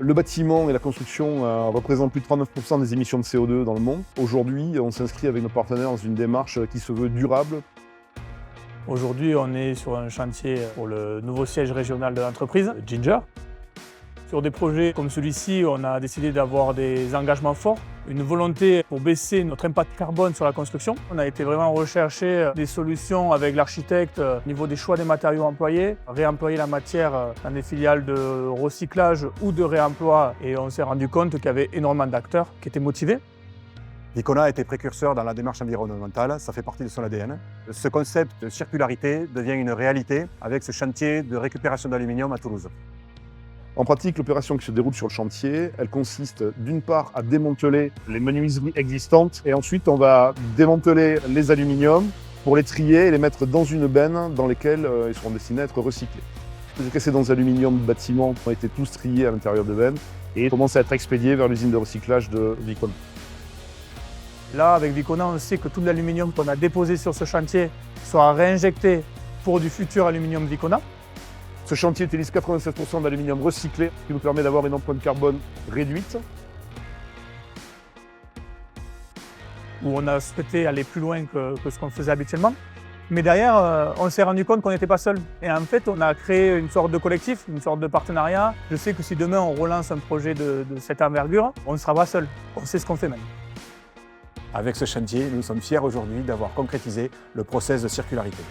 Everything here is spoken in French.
Le bâtiment et la construction représentent plus de 39% des émissions de CO2 dans le monde. Aujourd'hui, on s'inscrit avec nos partenaires dans une démarche qui se veut durable. Aujourd'hui, on est sur un chantier pour le nouveau siège régional de l'entreprise, Ginger. Sur des projets comme celui-ci, on a décidé d'avoir des engagements forts, une volonté pour baisser notre impact carbone sur la construction. On a été vraiment rechercher des solutions avec l'architecte au niveau des choix des matériaux employés, réemployer la matière dans des filiales de recyclage ou de réemploi, et on s'est rendu compte qu'il y avait énormément d'acteurs qui étaient motivés. Vicona a été précurseur dans la démarche environnementale, ça fait partie de son ADN. Ce concept de circularité devient une réalité avec ce chantier de récupération d'aluminium à Toulouse. En pratique, l'opération qui se déroule sur le chantier, elle consiste d'une part à démanteler les menuiseries existantes et ensuite on va démanteler les aluminiums pour les trier et les mettre dans une benne dans lesquelles ils seront destinés à être recyclés. Les précédents aluminiums de bâtiments ont été tous triés à l'intérieur de bennes et commencent à être expédiés vers l'usine de recyclage de Vicona. Là, avec Vicona, on sait que tout l'aluminium qu'on a déposé sur ce chantier sera réinjecté pour du futur aluminium Vicona. Ce chantier utilise 87% d'aluminium recyclé, ce qui nous permet d'avoir une empreinte carbone réduite. Où on a souhaité aller plus loin que ce qu'on faisait habituellement. Mais derrière, on s'est rendu compte qu'on n'était pas seul. Et en fait, on a créé une sorte de collectif, une sorte de partenariat. Je sais que si demain on relance un projet de cette envergure, on ne sera pas seul. On sait ce qu'on fait même. Avec ce chantier, nous sommes fiers aujourd'hui d'avoir concrétisé le process de circularité.